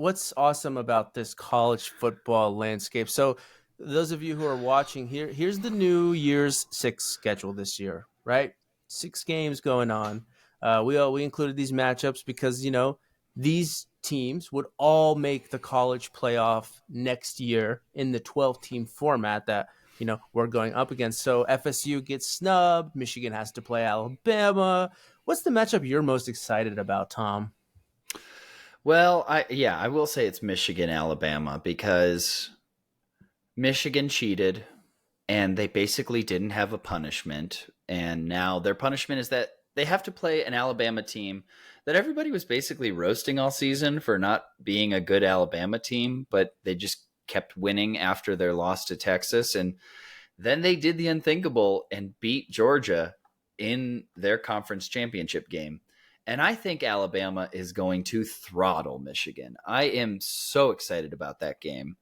what's awesome about this college football landscape. So those of you who are watching here's the New Year's Six schedule this year, right? 6 games going on. We included these matchups because these teams would all make the college playoff next year in the 12-team format that we're going up against. So FSU gets snubbed. Michigan has to play Alabama. What's the matchup you're most excited about, Tom? Well, I will say it's Michigan, Alabama, because Michigan cheated and they basically didn't have a punishment. And now their punishment is that they have to play an Alabama team that everybody was basically roasting all season for not being a good Alabama team, but they just kept winning after their loss to Texas. And then they did the unthinkable and beat Georgia in their conference championship game. And I think Alabama is going to throttle Michigan. I am so excited about that game.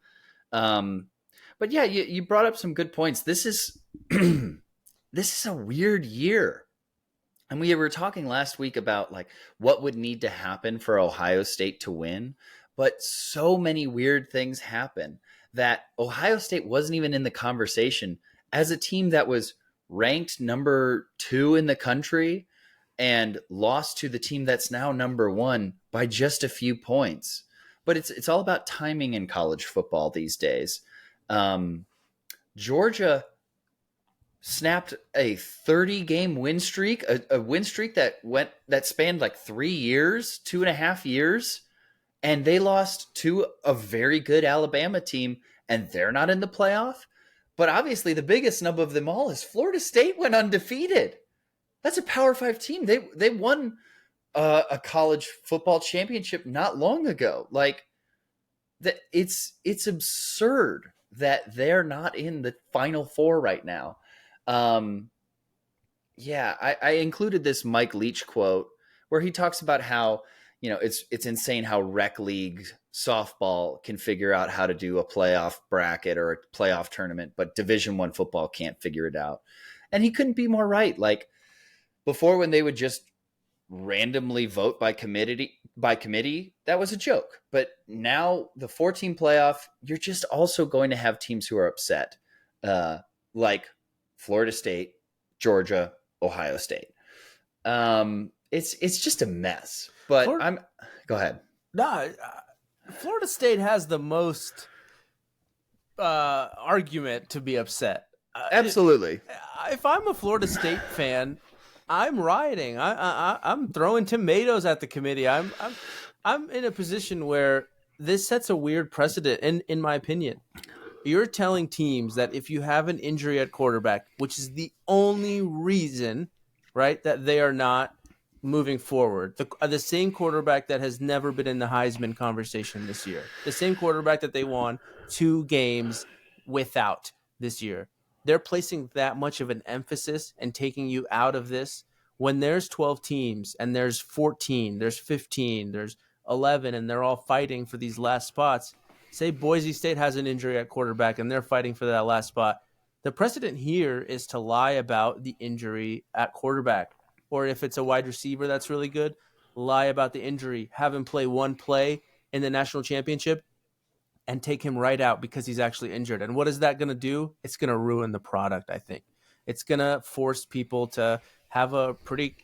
But yeah, you brought up some good points. This is this is a weird year. And we were talking last week about like what would need to happen for Ohio State to win, but so many weird things happen that Ohio State wasn't even in the conversation as a team that was ranked number 2 in the country and lost to the team that's now number 1 by just a few points. But it's all about timing in college football these days. Georgia snapped a 30-game win streak, a win streak that spanned like 3 years, 2.5 years, and they lost to a very good Alabama team, and they're not in the playoff. But obviously, the biggest snub of them all is Florida State went undefeated. That's a Power 5 team. They won a college football championship not long ago. Like that, it's absurd that they're not in the Final Four right now. I included this Mike Leach quote where he talks about how it's insane how rec league softball can figure out how to do a playoff bracket or a playoff tournament, but Division I football can't figure it out. And he couldn't be more right. Like before, when they would just randomly vote by committee, that was a joke. But now the 14 playoff, you're just also going to have teams who are upset, like Florida State, Georgia, Ohio State. It's just a mess. But go ahead. No, Florida State has the most argument to be upset. Absolutely. If I'm a Florida State fan, I'm rioting. I'm throwing tomatoes at the committee. I'm in a position where this sets a weird precedent, in my opinion. You're telling teams that if you have an injury at quarterback, which is the only reason, right, that they are not moving forward, the same quarterback that has never been in the Heisman conversation this year, the same quarterback that they won 2 games without this year, they're placing that much of an emphasis and taking you out of this when there's 12 teams and there's 14, there's 15, there's 11, and they're all fighting for these last spots. Say Boise State has an injury at quarterback and they're fighting for that last spot. The precedent here is to lie about the injury at quarterback. Or if it's a wide receiver that's really good, lie about the injury, have him play one play in the national championship, and take him right out because he's actually injured. And what is that going to do? It's going to ruin the product, I think. It's going to force people to have a pretty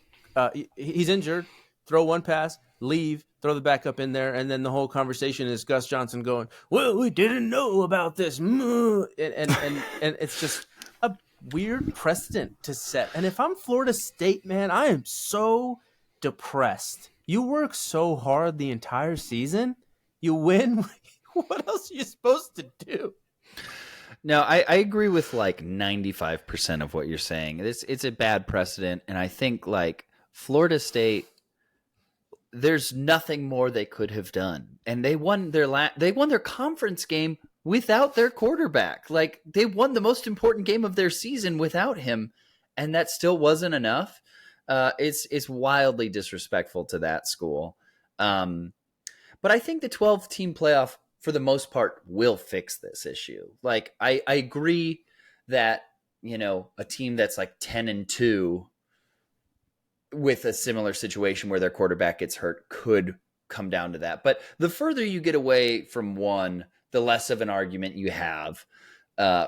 he's injured, throw one pass, leave, throw the backup in there, and then the whole conversation is Gus Johnson going, well, we didn't know about this. And it's just a weird precedent to set. And if I'm Florida State, man, I am so depressed. You work so hard the entire season, you win. What else are you supposed to do? No, I agree with like 95% of what you're saying. It's a bad precedent, and I think like Florida State, there's nothing more they could have done, and they won their conference game without their quarterback. Like they won the most important game of their season without him, and that still wasn't enough. It's wildly disrespectful to that school. But I think the 12-team playoff, for the most part, will fix this issue. Like I agree that, a team that's like 10-2 with a similar situation where their quarterback gets hurt could come down to that. But the further you get away from one, the less of an argument you have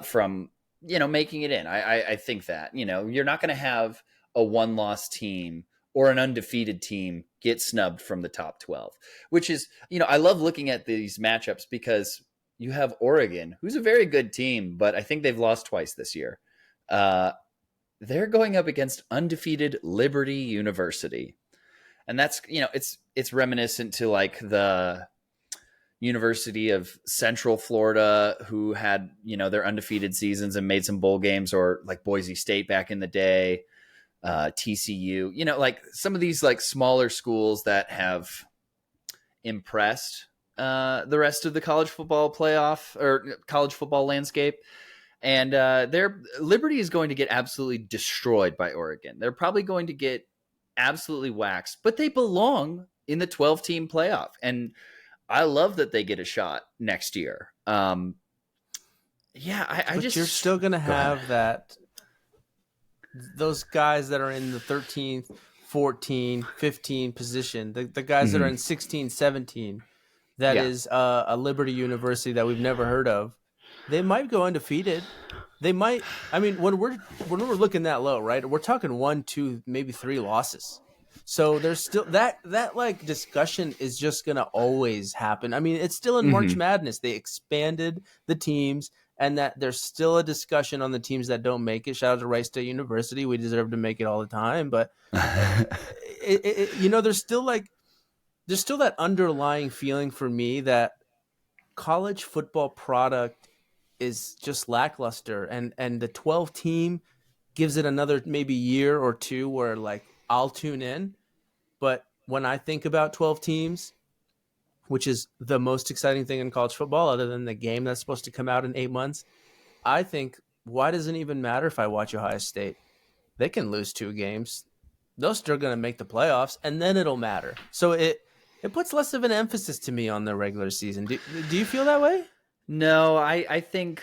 from making it in. I think that you're not going to have a one-loss team or an undefeated team get snubbed from the top 12, which is I love looking at these matchups because you have Oregon, who's a very good team, but I think they've lost twice this year. They're going up against undefeated Liberty University. And that's, it's reminiscent to like the University of Central Florida, who had, their undefeated seasons and made some bowl games, or like Boise State back in the day, TCU, like some of these like smaller schools that have impressed the rest of the college football playoff or college football landscape. And their Liberty is going to get absolutely destroyed by Oregon. They're probably going to get absolutely waxed, but they belong in the 12-team playoff. And I love that they get a shot next year. But you're still going to have those guys that are in the 13th, 14, 15 position, the guys that are in 16, 17, that is a Liberty University that we've never heard of. They might go undefeated. They might. I mean, when we're looking that low, right? We're talking 1, 2, maybe 3 losses. So there's still that like discussion is just gonna always happen. I mean, it's still in March Madness. They expanded the teams, and that there's still a discussion on the teams that don't make it. Shout out to Rice State University. We deserve to make it all the time, but there's still that underlying feeling for me that college football product is just lackluster, and the 12 team gives it another maybe year or two where like I'll tune in. But when I think about 12 teams, which is the most exciting thing in college football other than the game that's supposed to come out in 8 months, I think, why does it even matter if I watch Ohio State? They can lose 2 games. They're still going to make the playoffs, and then it'll matter. So it puts less of an emphasis to me on the regular season. Do you feel that way? No, I think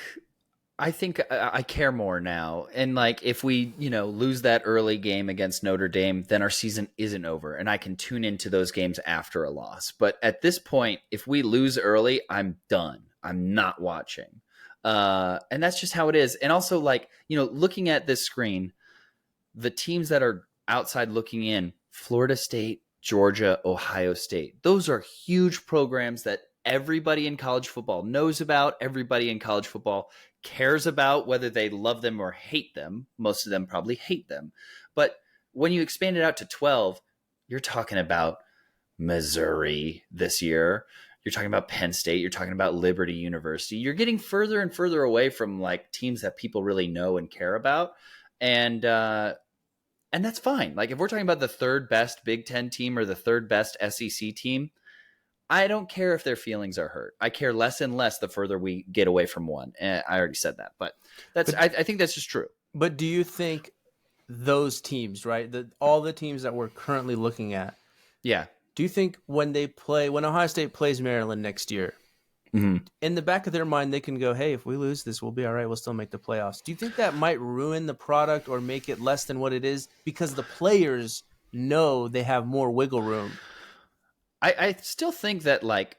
I care more now. And like, if we, lose that early game against Notre Dame, then our season isn't over, and I can tune into those games after a loss. But at this point, if we lose early, I'm done. I'm not watching. And that's just how it is. And also, like, looking at this screen, the teams that are outside looking in, Florida State, Georgia, Ohio State, those are huge programs that everybody in college football knows about. Everybody in college football cares about, whether they love them or hate them. Most of them probably hate them. But when you expand it out to 12, you're talking about Missouri this year. You're talking about Penn State. You're talking about Liberty University. You're getting further and further away from like teams that people really know and care about. And that's fine. Like, if we're talking about the third best Big Ten team or the third best SEC team, I don't care if their feelings are hurt. I care less and less the further we get away from one. And I already said that, but I think that's just true. But do you think those teams, right, all the teams that we're currently looking at, do you think when Ohio State plays Maryland next year, in the back of their mind, they can go, hey, if we lose this, we'll be all right. We'll still make the playoffs. Do you think that might ruin the product or make it less than what it is because the players know they have more wiggle room? I still think that like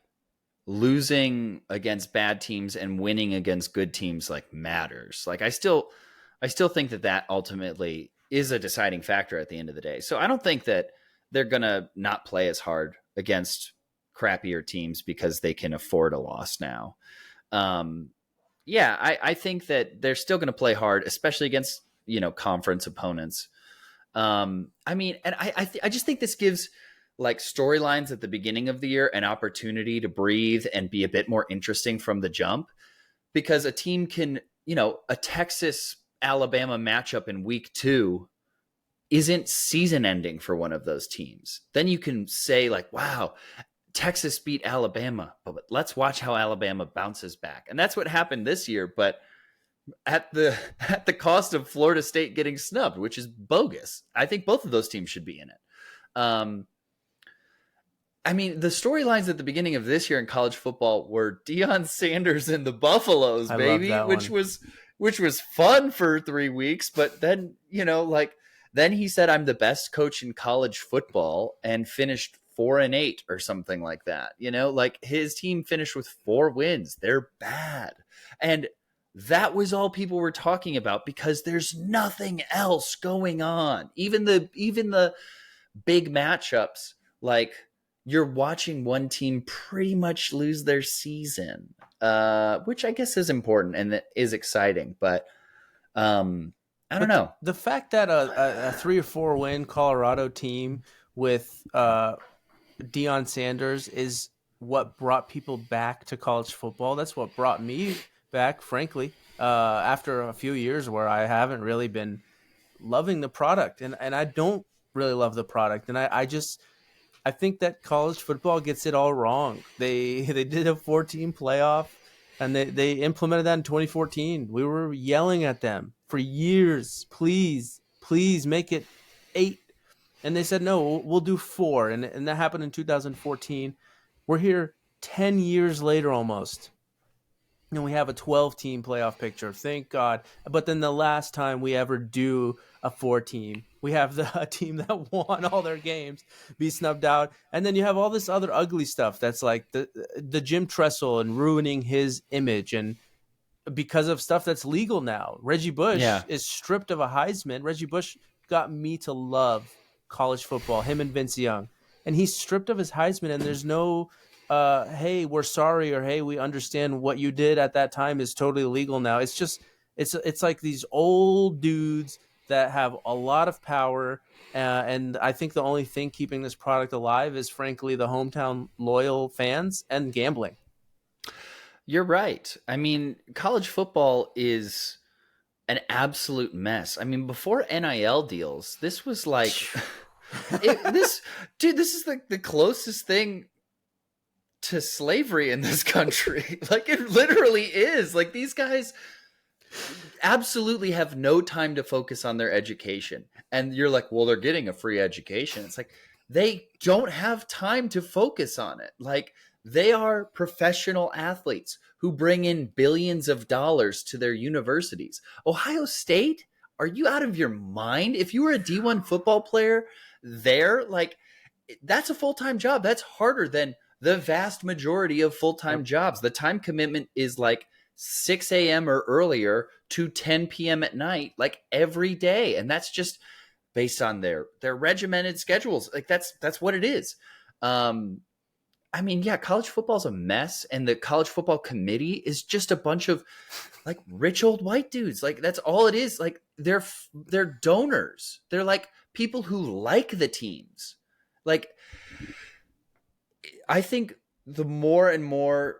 losing against bad teams and winning against good teams like matters. Like, I still think that ultimately is a deciding factor at the end of the day. So I don't think that they're going to not play as hard against crappier teams because they can afford a loss now. I think that they're still going to play hard, especially against, conference opponents. I just think this gives like storylines at the beginning of the year an opportunity to breathe and be a bit more interesting from the jump, because a team can, a Texas Alabama matchup in week 2 isn't season ending for one of those teams. Then you can say like, wow, Texas beat Alabama, but let's watch how Alabama bounces back. And that's what happened this year, but at the cost of Florida State getting snubbed, which is bogus. I think both of those teams should be in it. The storylines at the beginning of this year in college football were Deion Sanders and the Buffaloes, baby, which was fun for 3 weeks. But then, then he said, I'm the best coach in college football, and finished 4-8 or something like that. Like his team finished with 4 wins. They're bad. And that was all people were talking about because there's nothing else going on. Even the big matchups, like you're watching one team pretty much lose their season, which I guess is important and that is exciting. But I don't But know. the fact that a 3 or 4 win Colorado team with Deion Sanders is what brought people back to college football. That's what brought me back, frankly, after a few years where I haven't really been loving the product, and I don't really love the product, and I think that college football gets it all wrong. They did a 14 playoff, and they implemented that in 2014. We were yelling at them for years, please make it 8, and they said no, we'll do 4, and that happened in 2014. We're here 10 years later almost, and we have a 12-team playoff picture. Thank God. But then the last time we ever do a 4-team, we have a team that won all their games be snubbed out, and then you have all this other ugly stuff that's like the Jim Tressel and ruining his image, and because of stuff that's legal now. Reggie Bush Yeah. is stripped of a Heisman. Reggie Bush got me to love college football, him and Vince Young. And he's stripped of his Heisman, and there's no, hey, we're sorry, or hey, we understand what you did at that time is totally legal now. It's just, it's like these old dudes that have a lot of power. And I think the only thing keeping this product alive is, frankly, the hometown loyal fans and gambling. You're right. I mean, college football is an absolute mess. I mean, before NIL deals, this was like this is like the closest thing to slavery in this country. Like it literally is. Like these guys absolutely have no time to focus on their education. And you're like, well, they're getting a free education. It's like they don't have time to focus on it. Like they are professional athletes who bring in billions of dollars to their universities. Ohio State, are you out of your mind? If you were a D1 football player there, like that's a full-time job. That's harder than the vast majority of full-time jobs. The time commitment is like 6 a.m. or earlier to 10 p.m. at night, like every day. And that's just based on their regimented schedules. Like that's what it is. I mean, yeah, college football is a mess, and the college football committee is just a bunch of like rich old white dudes. Like that's all it is. Like they're donors. They're like people who like the teams. Like I think the more and more,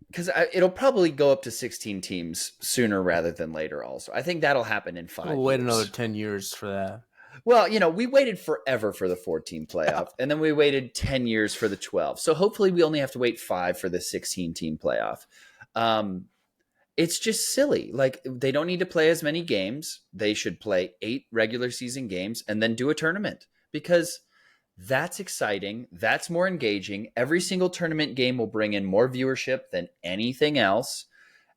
because it'll probably go up to 16 teams sooner rather than later. Also, I think that'll happen in 5 years. We'll wait another 10 years for that. Well, we waited forever for the 14 playoff, and then we waited 10 years for the 12. So hopefully we only have to wait 5 for the 16-team playoff. It's just silly. Like they don't need to play as many games. They should play 8 regular season games and then do a tournament, because that's exciting. That's more engaging. Every single tournament game will bring in more viewership than anything else.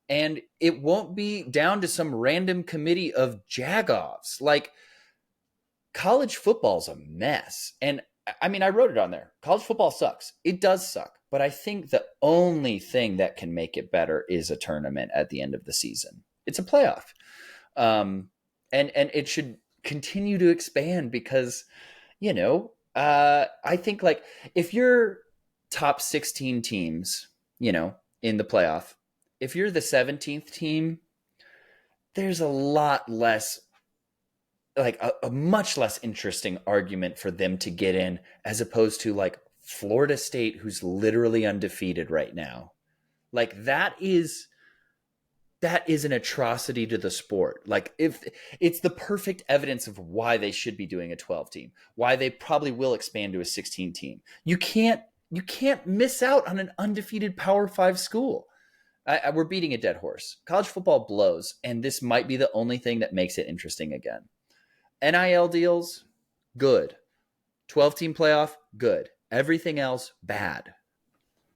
And it won't be down to some random committee of jagoffs. Like, college football's a mess. And I mean, I wrote it on there. College football sucks. It does suck. But I think the only thing that can make it better is a tournament at the end of the season. It's a playoff. And it should continue to expand because, I think like if you're top 16 teams, in the playoff, if you're the 17th team, there's a lot less, like a much less interesting argument for them to get in, as opposed to like Florida State, who's literally undefeated right now. Like that is an atrocity to the sport. Like if it's the perfect evidence of why they should be doing a 12 team, why they probably will expand to a 16 team. You can't miss out on an undefeated Power 5 school. We're beating a dead horse. College football blows, and this might be the only thing that makes it interesting again. NIL deals, good. 12-team playoff, good. Everything else, bad.